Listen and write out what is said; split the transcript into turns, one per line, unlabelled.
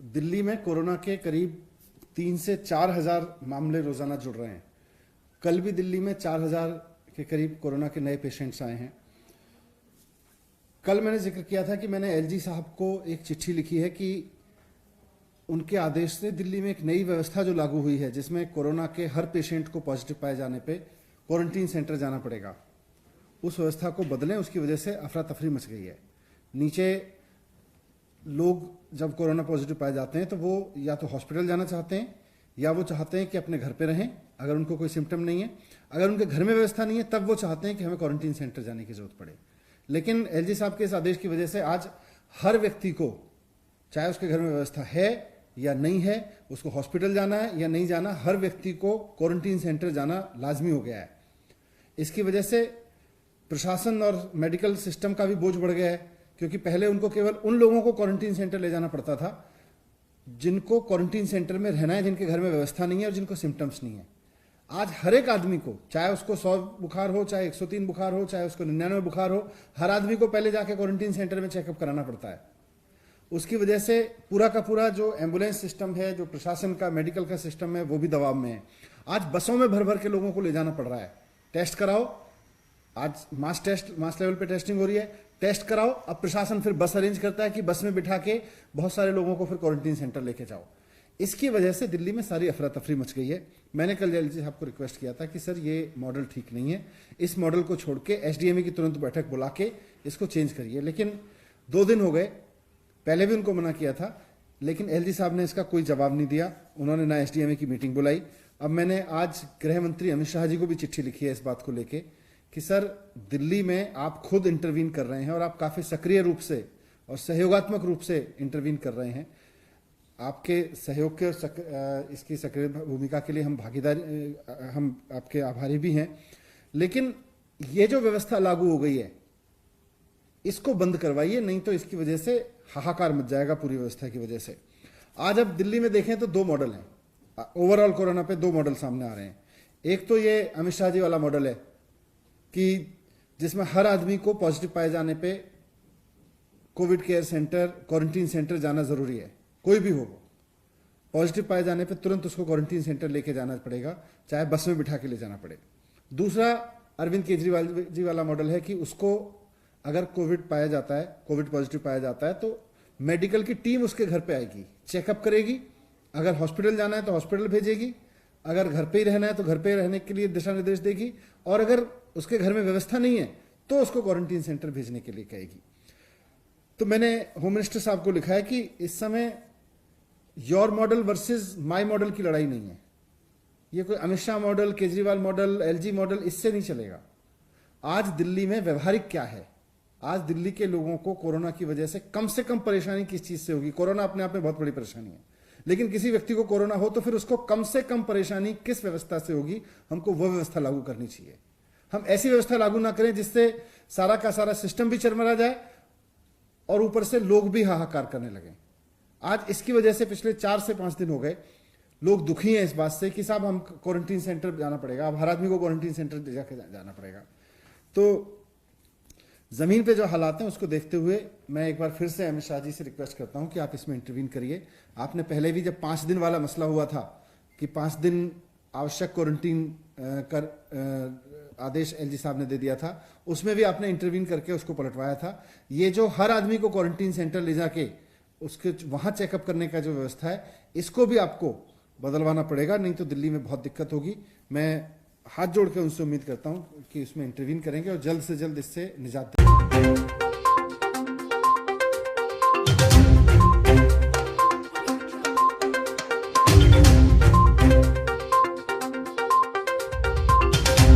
दिल्ली में कोरोना के करीब 3 से 4 हजार मामले रोजाना जुड़ रहे हैं। कल भी दिल्ली में 4,000 के करीब कोरोना के नए पेशेंट्स आए हैं। कल मैंने जिक्र किया था कि मैंने एलजी साहब को एक चिट्ठी लिखी है कि उनके आदेश से दिल्ली में एक नई व्यवस्था जो लागू हुई है, जिसमें कोरोना के हर पेशेंट को पॉजिटिव पाए जाने पे क्वारंटीन सेंटर जाना पड़ेगा, उस व्यवस्था को बदलें। उसकी वजह से अफरा तफरी मच गई है। नीचे लोग जब कोरोना पॉजिटिव पाए जाते हैं तो वो या तो हॉस्पिटल जाना चाहते हैं या वो चाहते हैं कि अपने घर पे रहें अगर उनको कोई सिम्टम नहीं है। अगर उनके घर में व्यवस्था नहीं है तब वो चाहते हैं कि हमें क्वारंटीन सेंटर जाने की जरूरत पड़े। लेकिन एलजी साहब के इस आदेश की वजह से आज हर व्यक्ति को, चाहे उसके घर में व्यवस्था है या नहीं है, उसको हॉस्पिटल जाना है या नहीं जाना, हर व्यक्ति को क्वारंटीन सेंटर जाना लाजमी हो गया है। इसकी वजह से प्रशासन और मेडिकल सिस्टम का भी बोझ बढ़ गया है, क्योंकि पहले उनको केवल उन लोगों को क्वारंटीन सेंटर ले जाना पड़ता था जिनको क्वारंटीन सेंटर में रहना है, जिनके घर में व्यवस्था नहीं है और जिनको सिम्टम्स नहीं है। आज हर एक आदमी को, चाहे उसको 100 बुखार हो, चाहे 103 बुखार हो, चाहे उसको 99 बुखार हो, हर आदमी को पहले जाके क्वारंटीन सेंटर में चेकअप कराना पड़ता है। उसकी वजह से पूरा का पूरा जो एम्बुलेंस सिस्टम है, जो प्रशासन का मेडिकल का सिस्टम है, वो भी दबाव में है। आज बसों में भर भर के लोगों को ले जाना पड़ रहा है। टेस्ट कराओ, आज मास लेवल पे टेस्टिंग हो रही है, टेस्ट कराओ। अब प्रशासन फिर बस अरेंज करता है कि बस में बिठा के बहुत सारे लोगों को फिर क्वारंटीन सेंटर लेके जाओ। इसकी वजह से दिल्ली में सारी अफरा तफरी मच गई है। मैंने कल एलजी साहब को रिक्वेस्ट किया था कि सर ये मॉडल ठीक नहीं है, इस मॉडल को छोड़ के एसडीएमए की तुरंत बैठक बुला के इसको चेंज करिए। लेकिन 2 दिन हो गए, पहले भी उनको मना किया था, लेकिन एलजी साहब ने इसका कोई जवाब नहीं दिया। उन्होंने ना एसडीएमए की मीटिंग बुलाई। अब मैंने आज गृह मंत्री अमित शाह जी को भी चिट्ठी लिखी है इस बात को लेके कि सर दिल्ली में आप खुद इंटरवीन कर रहे हैं और आप काफी सक्रिय रूप से और सहयोगात्मक रूप से इंटरवीन कर रहे हैं। आपके सहयोग के इसकी सक्रिय भूमिका के लिए हम आपके आभारी भी हैं। लेकिन ये जो व्यवस्था लागू हो गई है इसको बंद करवाइए, नहीं तो इसकी वजह से हाहाकार मच जाएगा पूरी व्यवस्था की वजह से। आज अब दिल्ली में देखें तो 2 मॉडल हैं। ओवरऑल कोरोना पे 2 मॉडल सामने आ रहे हैं। एक तो ये अमित शाह जी वाला मॉडल है कि जिसमें हर आदमी को पॉजिटिव पाए जाने पे Covid care centre, quarantine centre जाना जरूरी है। कोई भी हो, पॉजिटिव पाए जाने पे तुरंत उसको क्वारंटीन सेंटर लेके जाना पड़ेगा, चाहे बस में बिठा के ले जाना पड़े। दूसरा अरविंद केजरीवाल जी वाला मॉडल है कि उसको अगर कोविड पाया जाता है, कोविड पॉजिटिव पाया जाता है तो मेडिकल की टीम उसके घर पे आएगी, चेकअप करेगी। अगर हॉस्पिटल जाना है तो हॉस्पिटल भेजेगी, अगर घर पे ही रहना है तो घर पे रहने के लिए दिशा निर्देश देगी, और अगर उसके घर में व्यवस्था नहीं है तो उसको क्वारंटीन सेंटर भेजने के लिए कहेगी। तो मैंने होम मिनिस्टर साहब को लिखा है कि इस समय your model versus my model की लड़ाई नहीं है। ये कोई Amit Shah model, Kejriwal model, LG model, इससे नहीं चलेगा। आज दिल्ली में व्यवहारिक क्या है? आज दिल्ली के लोगों को कोरोना की वजह से कम परेशानी किस चीज से होगी? कोरोना अपने आप में बहुत बड़ी परेशानी है, लेकिन किसी व्यक्ति को कोरोना हो तो फिर उसको कम से कम परेशानी किस व्यवस्था से होगी? हमको वो व्यवस्था लागू करनी चाहिए। हम ऐसी व्यवस्था लागू ना करें जिससे सारा का सारा सिस्टम भी चरमरा जाए और ऊपर से लोग भी हाहाकार करने लगे। आज इसकी वजह से पिछले 4 से 5 दिन हो गए लोग दुखी हैं इस बात से कि साहब हम क्वारंटीन सेंटर जाना पड़ेगा, अब हर आदमी को क्वारंटीन सेंटर जाके जाना पड़ेगा। तो जमीन पे जो हालात हैं उसको देखते हुए मैं एक बार फिर से अमित शाह जी से रिक्वेस्ट करता हूं कि आप इसमें इंटरवीन करिए। आपने पहले भी जब 5 दिन वाला मसला हुआ था कि 5 दिन आवश्यक क्वारंटीन कर आदेश एलजी साहब ने दे दिया था, उसमें भी आपने इंटरवीन करके उसको पलटवाया था। ये जो हर आदमी को क्वारंटीन सेंटर ले जाके उसके वहां चेकअप करने का जो व्यवस्था है, इसको भी आपको बदलवाना पड़ेगा, नहीं तो दिल्ली में बहुत दिक्कत होगी। मैं हाथ जोड़ के उनसे उम्मीद करता हूं कि इसमें इंटरवीन करेंगे और जल्द से जल्द इससे निजात देंगे।